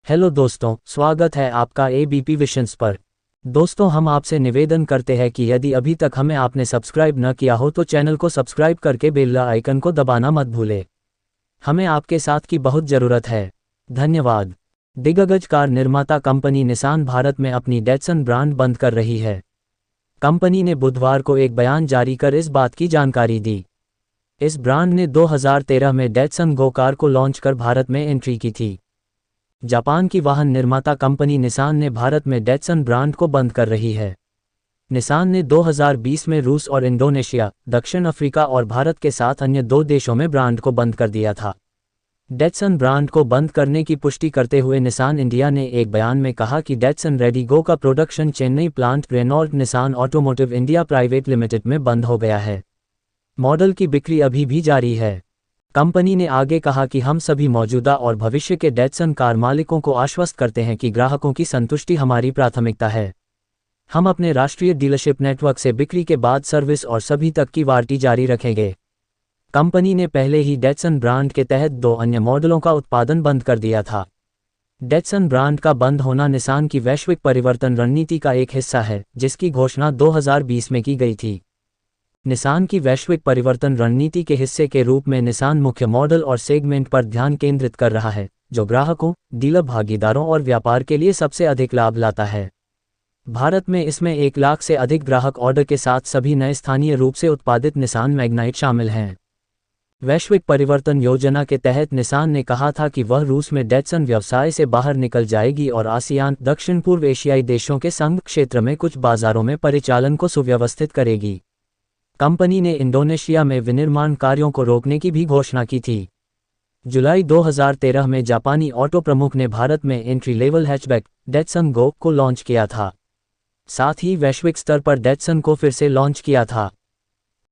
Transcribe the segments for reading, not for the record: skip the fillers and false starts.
Hello दोस्तों, स्वागत है आपका एबीपी विशंस पर। दोस्तों, हम आपसे निवेदन करते हैं कि यदि अभी तक हमें आपने सब्सक्राइब न किया हो तो चैनल को सब्सक्राइब करके बेल आइकन को दबाना मत भूलें। हमें आपके साथ की बहुत ज़रूरत है। धन्यवाद। दिग्गज कार निर्माता कंपनी निसान भारत में अपनी डैटसन ब्रांड बंद कर रही है। कंपनी ने बुधवार को एक बयान जारी कर इस बात की जानकारी दी। इस ब्रांड ने 2013 में डैटसन गो कार को लॉन्च कर भारत में एंट्री की थी। जापान की वाहन निर्माता कंपनी निसान ने भारत में डैटसन ब्रांड को बंद कर रही है। निसान ने 2020 में रूस और इंडोनेशिया, दक्षिण अफ्रीका और भारत के साथ अन्य 2 देशों में ब्रांड को बंद कर दिया था। डैटसन ब्रांड को बंद करने की पुष्टि करते हुए निसान इंडिया ने एक बयान में कहा कि डैटसन रेडी गो का production Chennai plant Renault Nissan automotive India private limited में बंद हो गया है। मॉडल की बिक्री अभी भी जारी है। कंपनी ने आगे कहा कि हम सभी मौजूदा और भविष्य के डैटसन कार मालिकों को आश्वस्त करते हैं कि ग्राहकों की संतुष्टि हमारी प्राथमिकता है। हम अपने राष्ट्रीय डीलरशिप नेटवर्क से बिक्री के बाद सर्विस और सभी तक की वारंटी जारी रखेंगे। कंपनी ने पहले ही डैटसन ब्रांड के तहत 2 अन्य मॉडलों का उत्पादन बंद कर दिया था। डैटसन ब्रांड का बंद होना निसान की वैश्विक परिवर्तन रणनीति का एक हिस्सा है, जिसकी घोषणा 2020 में की गई थी। निसान की वैश्विक परिवर्तन रणनीति के हिस्से के रूप में निसान मुख्य मॉडल और सेगमेंट पर ध्यान केंद्रित कर रहा है, जो ग्राहकों, डीलर भागीदारों और व्यापार के लिए सबसे अधिक लाभ लाता है। भारत में इसमें 1 लाख से अधिक ग्राहक ऑर्डर के साथ सभी नए स्थानीय रूप से उत्पादित निसान मैग्नाइट शामिल हैं। वैश्विक परिवर्तन योजना के तहत निसान ने कहा था कि वह रूस में डैटसन व्यवसाय से बाहर निकल जाएगी और आसियान, दक्षिण पूर्व एशियाई देशों के संघ क्षेत्र में कुछ बाजारों में परिचालन को सुव्यवस्थित करेगी। कंपनी ने इंडोनेशिया में विनिर्माण कार्यों को रोकने की भी घोषणा की थी। जुलाई 2013 में जापानी ऑटो प्रमुख ने भारत में entry level hatchback Datsun Go को लॉन्च किया था। साथ ही वैश्विक स्तर पर डैटसन को फिर से लॉन्च किया था।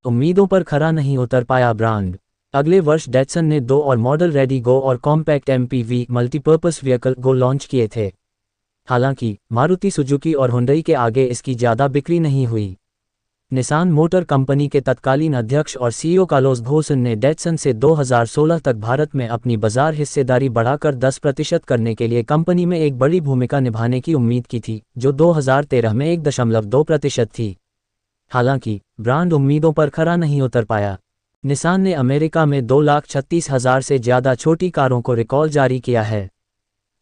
उम्मीदों पर खरा नहीं उतर पाया ब्रांड। अगले वर्ष डैटसन ने 2 और मॉडल रेडी गो और कॉम्पैक्ट एमपीवी मल्टीपर्पस व्हीकल गो लॉन्च किए थे। हालांकि मारुति सुजुकी और हुंडई के आगे इसकी ज़्यादा बिक्री नहीं हुई। निसान मोटर कंपनी के तत्कालीन अध्यक्ष और सीईओ कार्लोस घोसन ने डैटसन से 2016 तक भारत में अपनी बाजार हिस्सेदारी बढ़ाकर 10% करने के लिए कंपनी में एक बड़ी भूमिका निभाने की उम्मीद की थी, जो 2013 में 1.2% थी। हालांकि ब्रांड उम्मीदों पर खरा नहीं उतर पाया। निसान ने अमेरिका में 2,36,000 से ज़्यादा छोटी कारों को रिकॉल जारी किया है।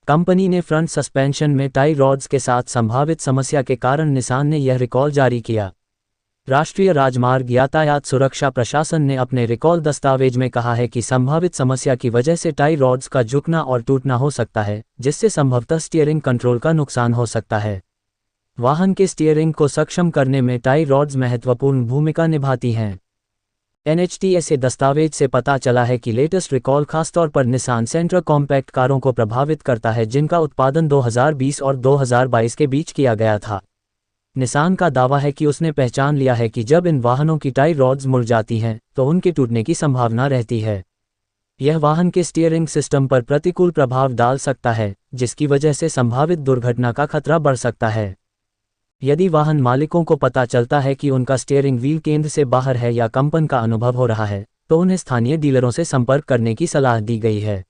कंपनी ने फ्रंट सस्पेंशन में टाई रॉड्स के साथ संभावित समस्या के कारण निसान ने यह रिकॉल जारी किया। राष्ट्रीय राजमार्ग यातायात सुरक्षा प्रशासन ने अपने रिकॉल दस्तावेज में कहा है कि संभावित समस्या की वजह से टाई रॉड्स का झुकना और टूटना हो सकता है, जिससे संभवतः स्टीयरिंग कंट्रोल का नुकसान हो सकता है। वाहन के स्टीयरिंग को सक्षम करने में टाई रॉड्स महत्वपूर्ण भूमिका निभाती हैं। NHTSA दस्तावेज से पता चला है कि लेटेस्ट रिकॉल खासतौर पर निसान सेंट्रा कॉम्पैक्ट कारों को प्रभावित करता है, जिनका उत्पादन 2020 और 2022 के बीच किया गया था। निसान का दावा है कि उसने पहचान लिया है कि जब इन वाहनों की टाई रॉड्स मुड़ जाती हैं, तो उनके टूटने की संभावना रहती है। यह वाहन के स्टीयरिंग सिस्टम पर प्रतिकूल प्रभाव डाल सकता है, जिसकी वजह से संभावित दुर्घटना का खतरा बढ़ सकता है। यदि वाहन मालिकों को पता चलता है कि उनका स्टीयरिंग व्हील केंद्र से बाहर है या कंपन का अनुभव हो रहा है, तो उन्हें स्थानीय डीलरों से संपर्क करने की सलाह दी गई है।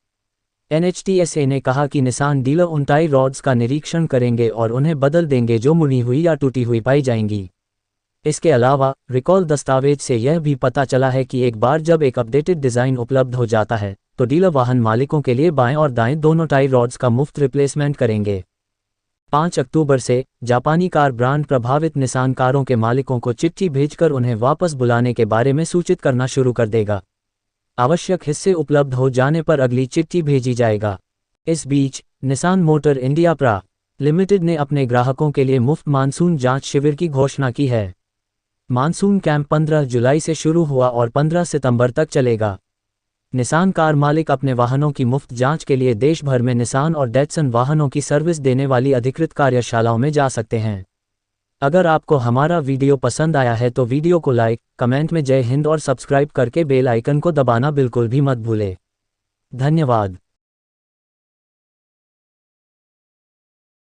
NHTSA ने कहा कि निसान डीलर उन टाई रॉड्स का निरीक्षण करेंगे और उन्हें बदल देंगे जो मुड़ी हुई या टूटी हुई पाई जाएंगी। इसके अलावा रिकॉल दस्तावेज से यह भी पता चला है कि एक बार जब एक अपडेटेड डिज़ाइन उपलब्ध हो जाता है, तो डीलर वाहन मालिकों के लिए बाएं और दाएं दोनों टाई रॉड्स का मुफ्त रिप्लेसमेंट करेंगे। 5 अक्टूबर से जापानी कार ब्रांड प्रभावित निसान कारों के मालिकों को चिट्ठी भेजकर उन्हें वापस बुलाने के बारे में सूचित करना शुरू कर देगा। आवश्यक हिस्से उपलब्ध हो जाने पर अगली चिट्ठी भेजी जाएगा। इस बीच निसान मोटर इंडिया प्रा. लिमिटेड ने अपने ग्राहकों के लिए मुफ्त मानसून जांच शिविर की घोषणा की है। मानसून कैंप 15 जुलाई से शुरू हुआ और 15 सितंबर तक चलेगा। निसान कार मालिक अपने वाहनों की मुफ्त जांच के लिए देश भर में निसान और डैटसन वाहनों की सर्विस देने वाली अधिकृत कार्यशालाओं में जा सकते हैं। अगर आपको हमारा वीडियो पसंद आया है तो वीडियो को लाइक, कमेंट में जय हिंद और सब्सक्राइब करके बेल आइकन को दबाना बिल्कुल भी मत भूलें। धन्यवाद।